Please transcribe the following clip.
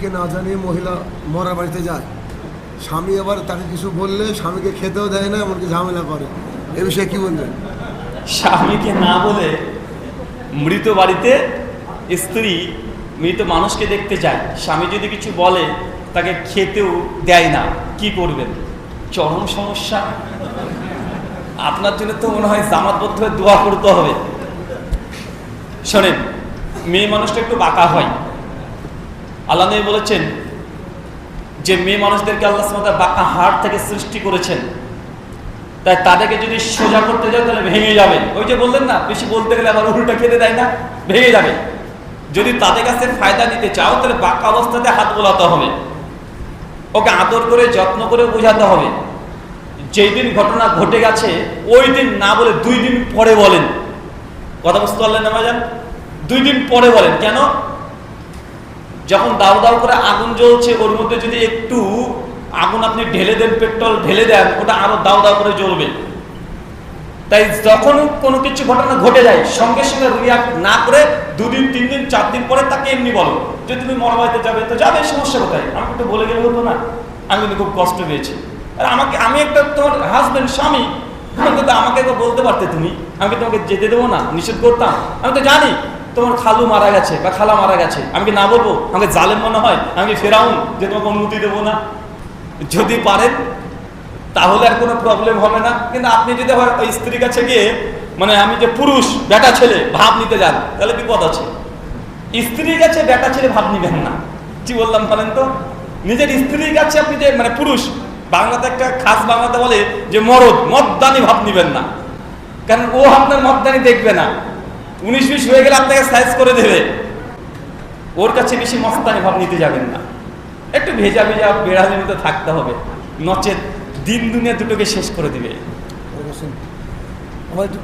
স্বামীকে না জানিয়ে মহিলা মরা বাড়িতে যায়, স্বামী আবার তাকে কিছু বললে স্বামীকে খেতেও দেয় না, এমনকি ঝামেলা করে, এ বিষয়ে কি বলবেন? স্বামীকে না বলে মৃত বাড়িতে স্ত্রী মৃত মানুষকে দেখতে যায়, স্বামী যদি কিছু বলে তাকে খেতেও দেয় না, কি করবেন? চরম সমস্যা। আপনার জন্য তো মনে হয় জামাতবদ্ধ হয়ে দোয়া করতে হবে। শোনেন, মেয়ে মানুষটা একটু বাঁকা হয়। আল্লাহ নবী বলেছেন যে মেয়ে মানুষদেরকে আল্লাহ সুবহানাহু ওয়া তাআলা বাঁকা হাড় থেকে সৃষ্টি করেছেন, তাই তাদেরকে যদি সোজা করতে যাও তাহলে ভেঙে যাবে। ওই যে বললেন না, বেশি বলতে গেলে আবার উল্টা খেতে দেয় না, ভেঙে যাবে। যদি তাদের কাছে ফায়দা নিতে চাও তাহলে বাঁকা অবস্থাতে হাত বোলাতে হবে, ওকে আদর করে যত্ন করে বোঝাতে হবে। যেই দিন ঘটনা ঘটে গেছে ওই দিন না বলে 2 দিন পরে বলেন। কথা বুঝতে পারলেন না ভাইজান? 2 দিন পরে বলেন। কেন? যখন দাউ দাউ করে আগুন জ্বলছে ওর মধ্যে যদি একটু আগুন আপনি ঢেলে দেন, পেট্রোল ঢেলে দেন, ওটা আরো দাউ দাউ করে জ্বলবে। তাই যখন কোনো কিছু ঘটনা ঘটে যায় সঙ্গে সঙ্গে রিয়াক্ট না করে 2 দিন 3 দিন 4 দিন পরে তাকে এমনি বলো যে তুমি মরবাইতে যাবে, তো যাবে, সমস্যা কোথায়? আমাকে একটু বলে গেলে হতো না? আমি কিন্তু খুব কষ্ট পেয়েছি। আর আমি একটা তোমার হাজবেন্ড, স্বামী, অন্তত আমাকে তো বলতে পারতে তুমি, আমি তোমাকে যেতে দেবো না, নিষেধ করতাম? আমি তো জানি তোমার খালু মারা গেছে বা খালা মারা গেছে, আমি কি না বলবো? আমাকে জালেম মনে হয়? আমি কি ফেরাউন যে তোমাকে অনুমতি দেবো না? যদি পারেন তাহলে আর কোনো প্রবলেম হবে না। কিন্তু আপনি যদি আবার ওই স্ত্রীর কাছে গিয়ে মানে আমি যে পুরুষ বেটা ছেলে ভাব নিতে যান, তাহলে বিপদ আছে। স্ত্রীর কাছে বেটা ছেলে ভাব নিবেন না। কি বললাম বলেন তো? নিজের স্ত্রীর কাছে আপনি যে মানে পুরুষ, বাংলাতে একটা খাস বাংলাতে বলে যে মরদ, মদদানি ভাব নিবেন না। কারণ ও আপনার মদদানি দেখবে না, 19-20 হয়ে গেলে আপনাকে সাইজ করে দেবে। ওর কাছে বেশি মস্তানি ভাব নিতে যাবেন না। একটু ভেজা ভেজা বেড়ালের মতো থাকতে হবে, নচেত দিন দুনিয়া দুটোকে শেষ করে দিবে। আমার একটু